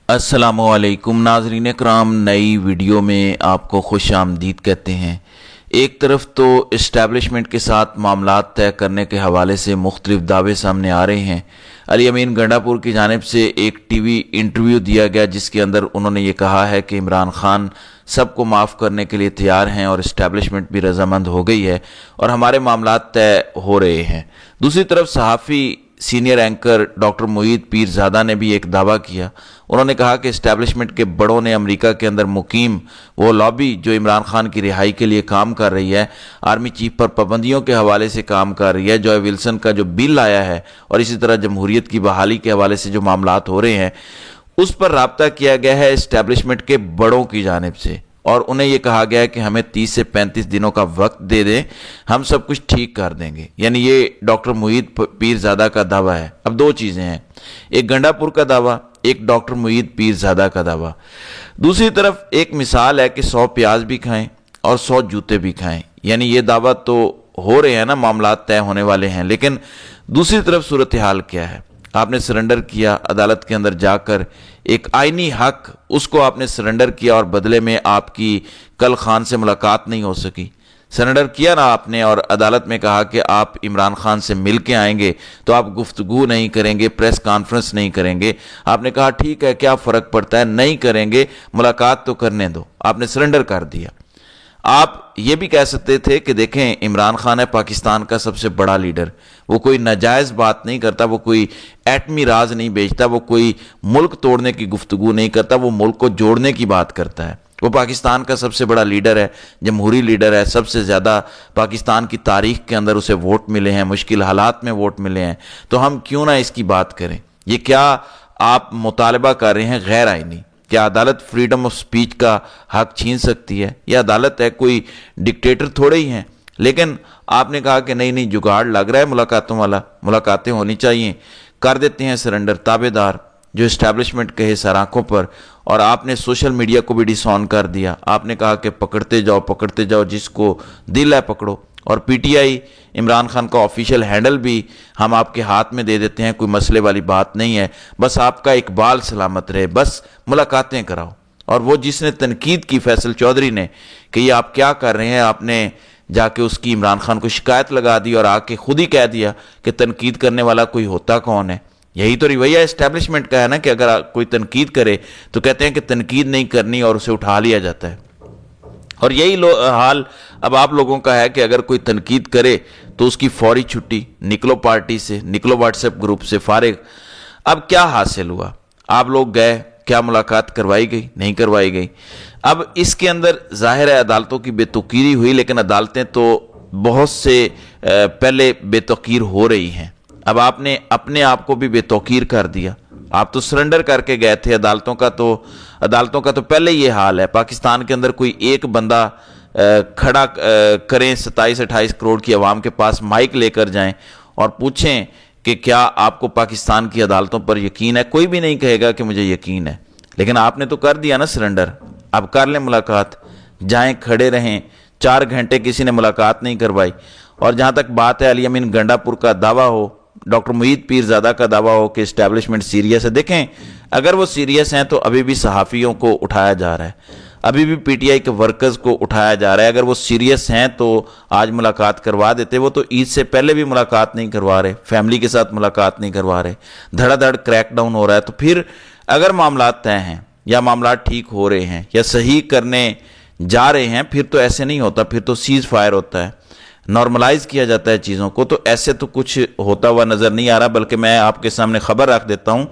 अस्सलामुअलैकुम नाज़रीन कराम, नई वीडियो में आपको खुश आमदीद कहते हैं। एक तरफ तो इस्टेब्लिशमेंट के साथ मामलात तय करने के हवाले से मुख्तलिफ दावे सामने आ रहे हैं। अली अमीन गंडापुर की जानिब से एक टीवी इंटरव्यू दिया गया जिसके अंदर उन्होंने ये कहा है कि इमरान खान सबको माफ़ करने के लिए तैयार हैं और इस्टेब्लिशमेंट भी रजामंद हो गई है और हमारे मामलात तय हो रहे हैं। दूसरी तरफ सहाफ़ी senior anchor doctor Moeed Pirzada ने भी एक दावा किया। उन्होंने कहा कि इस्टेब्लिशमेंट के बड़ों ने अमेरिका के अंदर मुकीम वो लॉबी जो इमरान खान की रिहाई के लिए काम कर रही है, आर्मी चीफ पर पाबंदियों के हवाले से काम कर रही है, जॉय विल्सन का जो बिल आया है और इसी तरह जमहूरियत की बहाली के हवाले से जो मामलात हो रहे हैं उस पर राब्ता किया गया है इस्टेब्लिशमेंट के बड़ों की जानिब से और उन्हें यह कहा गया है कि हमें 30 से 35 दिनों का वक्त दे दें, हम सब कुछ ठीक कर देंगे। यानी ये डॉक्टर मोईद पीरजादा का दावा है। अब दो चीज़ें हैं, एक गंडापुर का दावा, एक डॉक्टर मोईद पीरजादा का दावा। दूसरी तरफ एक मिसाल है कि 100 प्याज भी खाएं और 100 जूते भी खाएं। यानी ये दावा तो हो रहे हैं ना, मामलात तय होने वाले हैं, लेकिन दूसरी तरफ सूरत हाल क्या है? आपने सरेंडर किया, अदालत के अंदर जाकर एक आईनी हक उसको आपने सरेंडर किया और बदले में आपकी कल खान से मुलाकात नहीं हो सकी। सरेंडर किया ना आपने और अदालत में कहा कि आप इमरान खान से मिल के आएंगे तो आप गुफ्तगू नहीं करेंगे, प्रेस कॉन्फ्रेंस नहीं करेंगे। आपने कहा ठीक है, क्या फ़र्क पड़ता है, नहीं करेंगे, मुलाकात तो करने दो। आपने सरेंडर कर दिया। आप ये भी कह सकते थे कि देखें इमरान खान है पाकिस्तान का सबसे बड़ा लीडर, वो कोई नाजायज़ बात नहीं करता, वो कोई एटमी राज नहीं बेचता, वो कोई मुल्क तोड़ने की गुफ्तगू नहीं करता, वो मुल्क को जोड़ने की बात करता है। वो पाकिस्तान का सबसे बड़ा लीडर है, जमहूरी लीडर है, सबसे ज़्यादा पाकिस्तान की तारीख के अंदर उसे वोट मिले हैं, मुश्किल हालात में वोट मिले हैं, तो हम क्यों ना इसकी बात करें। ये क्या आप मुतालबा कर रहे हैं गैर आईनी? क्या अदालत फ्रीडम ऑफ स्पीच का हक छीन सकती है? यह अदालत है, कोई डिक्टेटर थोड़े ही हैं। लेकिन आपने कहा कि नहीं नहीं, जुगाड़ लग रहा है मुलाकातों वाला, मुलाकातें होनी चाहिए, कर देते हैं सरेंडर, ताबेदार जो इस्टेब्लिशमेंट कहे सर आंखों पर। और आपने सोशल मीडिया को भी डिसऑन कर दिया। आपने कहा कि पकड़ते जाओ, जिसको दिल है पकड़ो। और पीटीआई इमरान खान का ऑफिशियल हैंडल भी हम आपके हाथ में दे देते हैं, कोई मसले वाली बात नहीं है, बस आपका इकबाल सलामत रहे, बस मुलाकातें कराओ। और वो जिसने तनकीद की फैसल चौधरी ने कि ये आप क्या कर रहे हैं, आपने जाके उसकी इमरान खान को शिकायत लगा दी और आके खुद ही कह दिया कि तनकीद करने वाला कोई होता कौन है। यही तो रवैया इस्टेब्लिशमेंट का है ना कि अगर कोई तनकीद करे तो कहते हैं कि तनकीद नहीं करनी और उसे उठा लिया जाता है। और यही हाल अब आप लोगों का है कि अगर कोई तनकीद करे तो उसकी फौरी छुट्टी, निकलो पार्टी से, निकलो व्हाट्सएप ग्रुप से, फारिग। अब क्या हासिल हुआ? आप लोग गए, क्या मुलाकात करवाई गई? नहीं करवाई गई। अब इसके अंदर जाहिर है अदालतों की बेतौकीरी हुई, लेकिन अदालतें तो बहुत से पहले बेतौकीर हो रही हैं। अब आपने अपने आप को भी बेतौकीर कर दिया। आप तो सरेंडर करके गए थे। अदालतों का तो पहले ये हाल है। पाकिस्तान के अंदर कोई एक बंदा खड़ा करें, 27-28 करोड़ की आवाम के पास माइक लेकर जाएं और पूछें कि क्या आपको पाकिस्तान की अदालतों पर यकीन है? कोई भी नहीं कहेगा कि मुझे यकीन है। लेकिन आपने तो कर दिया ना सरेंडर। अब कर लें मुलाकात, जाएं, खड़े रहें। 4 घंटे किसी ने मुलाकात नहीं करवाई। और जहाँ तक बात है अली अमीन गंडापुर का दावा हो, डॉक्टर मोईद पीरजादा का दावा हो कि इस्टेब्लिशमेंट सीरियस है, देखें अगर वो सीरियस हैं तो अभी भी सहाफ़ियों को उठाया जा रहा है, अभी भी पीटीआई के वर्कर्स को उठाया जा रहा है। अगर वो सीरियस हैं तो आज मुलाकात करवा देते। वो तो ईद से पहले भी मुलाकात नहीं करवा रहे, फैमिली के साथ मुलाकात नहीं करवा रहे, धड़ाधड़ क्रैकडाउन हो रहा है। तो फिर अगर मामलात तय हैं या मामलात ठीक हो रहे हैं या सही करने जा रहे हैं, फिर तो ऐसे नहीं होता, फिर तो सीज फायर होता है, नॉर्मलाइज किया जाता है चीज़ों को। तो ऐसे तो कुछ होता हुआ नज़र नहीं आ रहा। बल्कि मैं आपके सामने खबर रख देता हूँ,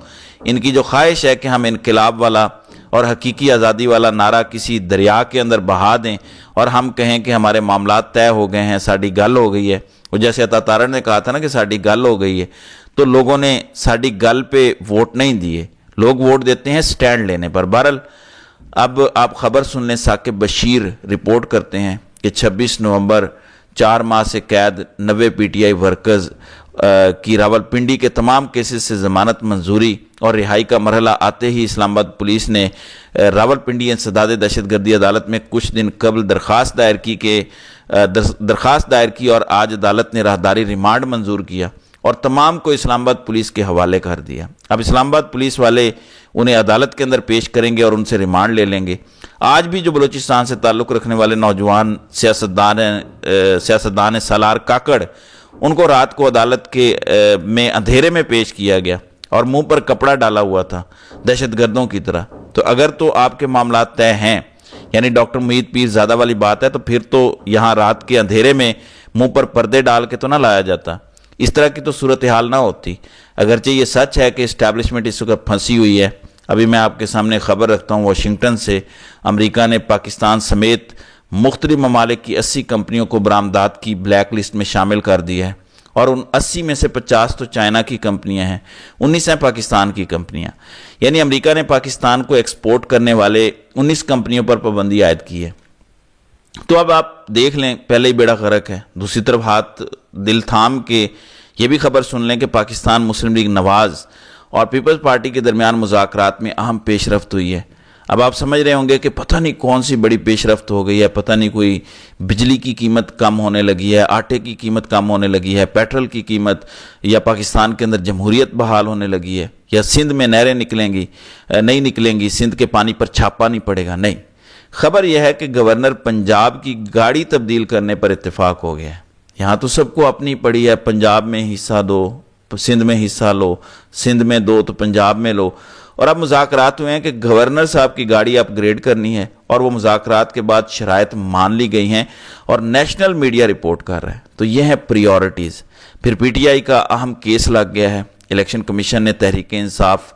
इनकी जो ख्वाहिश है कि हम इनकलाब वाला और हकीकी आज़ादी वाला नारा किसी दरिया के अंदर बहा दें और हम कहें कि हमारे मामलात तय हो गए हैं, साड़ी गल हो गई है। वो जैसे अता तारड़ ने कहा था ना कि साड़ी गल हो गई है, तो लोगों ने साड़ी गल पे वोट नहीं दिए, लोग वोट देते हैं स्टैंड लेने पर। बहरहाल अब आप खबर सुन लें, साकिब बशीर रिपोर्ट करते हैं कि 26 नवंबर 4 माह से कैद 90 पीटीआई वर्कर्स की रावलपिंडी के तमाम केसेस से जमानत मंजूरी और रिहाई का मरहला आते ही इस्लामाबाद पुलिस ने रावलपिंडी इंसदाद दहशतगर्दी अदालत में कुछ दिन कबल दरख्वास्त दायर की और आज अदालत ने राहदारी रिमांड मंजूर किया और तमाम को इस्लामाबाद पुलिस के हवाले कर दिया। अब इस्लामाबाद पुलिस वाले انہیں عدالت کے اندر پیش کریں گے اور ان سے ریمانڈ لے لیں گے۔ آج بھی جو بلوچستان سے تعلق رکھنے والے نوجوان سیاستدان سالار کاکڑ، ان کو رات کو عدالت کے میں اندھیرے میں پیش کیا گیا اور منہ پر کپڑا ڈالا ہوا تھا دہشت گردوں کی طرح۔ تو اگر تو آپ کے معاملات طے ہیں، یعنی ڈاکٹر معید پیر زادہ والی بات ہے، تو پھر تو یہاں رات کے اندھیرے میں منہ پر پردے ڈال کے تو نہ لایا جاتا، اس طرح کی تو صورتحال نہ ہوتی۔ اگرچہ یہ سچ ہے کہ اسٹیبلشمنٹ اس وقت پھنسی ہوئی ہے۔ ابھی میں آپ کے سامنے خبر رکھتا ہوں، واشنگٹن سے امریکہ نے پاکستان سمیت مختلف ممالک کی 80 کمپنیوں کو برآمدات کی بلیک لسٹ میں شامل کر دیا ہے، اور ان 80 میں سے 50 تو چائنا کی کمپنیاں ہیں، 19 ہیں پاکستان کی کمپنیاں۔ یعنی امریکہ نے پاکستان کو ایکسپورٹ کرنے والے 19 کمپنیوں پر پابندی عائد کی ہے۔ تو اب آپ دیکھ لیں، پہلے ہی بیڑا غرق ہے، دوسری طرف ہاتھ دل تھام کے یہ بھی خبر سن لیں کہ پاکستان مسلم لیگ نواز اور پیپلز پارٹی کے درمیان مذاکرات میں اہم پیش رفت ہوئی ہے۔ اب آپ سمجھ رہے ہوں گے کہ پتہ نہیں کون سی بڑی پیش رفت ہو گئی ہے، پتہ نہیں کوئی بجلی کی قیمت کم ہونے لگی ہے، آٹے کی قیمت کم ہونے لگی ہے، پیٹرول کی قیمت، یا پاکستان کے اندر جمہوریت بحال ہونے لگی ہے، یا سندھ میں نہریں نہیں نکلیں گی، سندھ کے پانی پر چھاپا نہیں پڑے گا۔ نہیں، خبر یہ ہے کہ گورنر پنجاب کی گاڑی تبدیل کرنے پر اتفاق ہو گیا ہے۔ یہاں تو سب کو اپنی پڑی ہے، پنجاب میں حصہ دو، سندھ میں حصہ لو، سندھ میں دو تو پنجاب میں لو۔ اور اب مذاکرات ہوئے ہیں کہ گورنر صاحب کی گاڑی اپ گریڈ کرنی ہے، اور وہ مذاکرات کے بعد شرائط مان لی گئی ہیں اور نیشنل میڈیا رپورٹ کر رہا ہے۔ تو یہ ہیں پریورٹیز۔ پھر پی ٹی آئی کا اہم کیس لگ گیا ہے، الیکشن کمیشن نے تحریک انصاف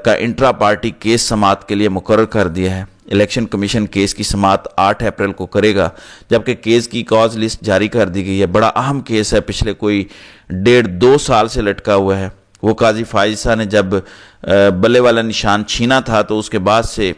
کا انٹرا پارٹی کیس سماعت کے لیے مقرر کر دیا ہے۔ الیکشن کمیشن کیس کی سماعت 8 اپریل کو کرے گا، جبکہ کیس کی کاز لسٹ جاری کر دی گئی ہے۔ بڑا اہم کیس ہے، پچھلے کوئی 1.5-2 سال سے لٹکا ہوا ہے۔ وہ قاضی فائزہ نے جب بلے والا نشان چھینا تھا تو اس کے بعد سے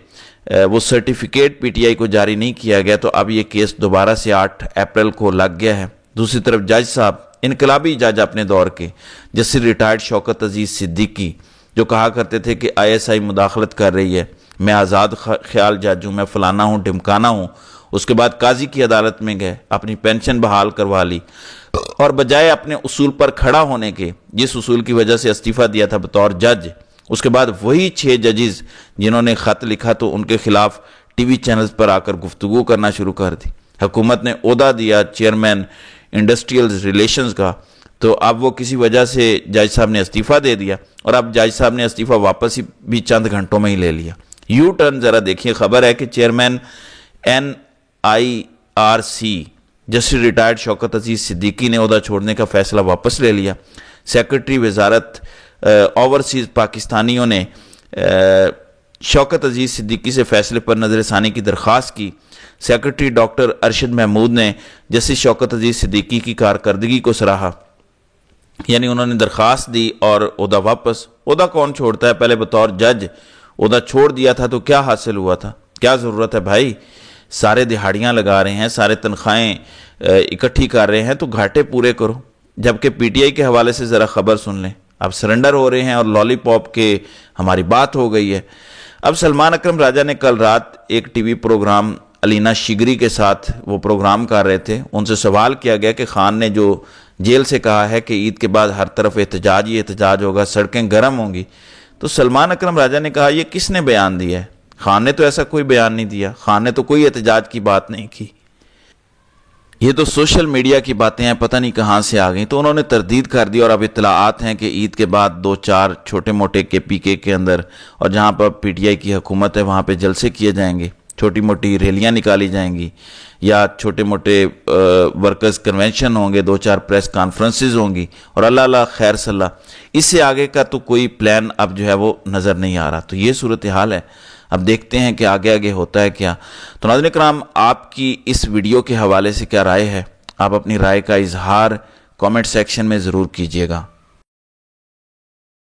وہ سرٹیفکیٹ پی ٹی آئی کو جاری نہیں کیا گیا، تو اب یہ کیس دوبارہ سے 8 اپریل کو لگ گیا ہے۔ دوسری طرف جج صاحب، انقلابی جج اپنے دور کے، جسٹس ریٹائرڈ شوکت عزیز صدیقی، جو کہا کرتے تھے کہ آئی ایس آئی مداخلت کر رہی ہے، میں آزاد خیال جج ہوں، میں فلانا ہوں ڈمکانا ہوں، اس کے بعد قاضی کی عدالت میں گئے، اپنی پینشن بحال کروا لی، اور بجائے اپنے اصول پر کھڑا ہونے کے، جس اصول کی وجہ سے استعفیٰ دیا تھا بطور جج، اس کے بعد وہی 6 ججز جنہوں نے خط لکھا تو ان کے خلاف ٹی وی چینلز پر آ کر گفتگو کرنا شروع کر دی۔ حکومت نے عہدہ دیا چیئرمین انڈسٹریل ریلیشنز کا، تو اب وہ کسی وجہ سے جج صاحب نے استعفیٰ دے دیا، اور اب جج صاحب نے استعفیٰ واپس بھی چند گھنٹوں میں ہی لے لیا۔ یو ٹرن ذرا دیکھیے، خبر ہے کہ chairman NIRC justice retired Shaukat Aziz Siddiqui نے عہدہ چھوڑنے کا فیصلہ واپس لے لیا۔ سیکرٹری وزارت اوورسیز پاکستانیوں نے شوکت عزیز صدیقی سے فیصلے پر نظر ثانی کی درخواست کی۔ سیکرٹری ڈاکٹر ارشد محمود نے جسٹس شوکت عزیز صدیقی کی کارکردگی کو سراہا، یعنی انہوں نے درخواست دی اور عہدہ واپس۔ عہدہ کون چھوڑتا ہے؟ پہلے بطور جج عہدہ چھوڑ دیا تھا تو کیا حاصل ہوا تھا؟ کیا ضرورت ہے بھائی؟ سارے دہاڑیاں لگا رہے ہیں، سارے تنخواہیں اکٹھی کر رہے ہیں، تو گھاٹے پورے کرو۔ جبکہ پی ٹی آئی کے حوالے سے ذرا خبر سن لیں، اب سرنڈر ہو رہے ہیں اور لالی پاپ کے ہماری بات ہو گئی ہے۔ اب سلمان اکرم راجہ نے کل رات ایک ٹی وی پروگرام علینا شگری کے ساتھ وہ پروگرام کر رہے تھے، ان سے سوال کیا گیا کہ خان نے جو جیل سے کہا ہے کہ عید کے بعد ہر طرف احتجاج ہی احتجاج ہوگا، سڑکیں گرم ہوں گی، تو سلمان اکرم راجہ نے کہا یہ کس نے بیان دیا ہے؟ خان نے تو ایسا کوئی بیان نہیں دیا، خان نے تو کوئی احتجاج کی بات نہیں کی، یہ تو سوشل میڈیا کی باتیں ہیں، پتہ نہیں کہاں سے آ گئیں۔ تو انہوں نے تردید کر دی، اور اب اطلاعات ہیں کہ عید کے بعد 2-4 چھوٹے موٹے KPK کے اندر اور جہاں پر پی ٹی آئی کی حکومت ہے وہاں پہ جلسے کیے جائیں گے، چھوٹی موٹی ریلیاں نکالی جائیں گی، یا چھوٹے موٹے ورکرز کنونشن ہوں گے، 2-4 پریس کانفرنسز ہوں گی، اور اللہ خیر صلاح۔ اس سے آگے کا تو کوئی پلان اب جو ہے وہ نظر نہیں آ رہا۔ تو یہ صورتحال ہے، اب دیکھتے ہیں کہ آگے ہوتا ہے کیا۔ تو ناظرین کرام، آپ کی اس ویڈیو کے حوالے سے کیا رائے ہے؟ آپ اپنی رائے کا اظہار کامنٹ سیکشن میں ضرور کیجیے گا۔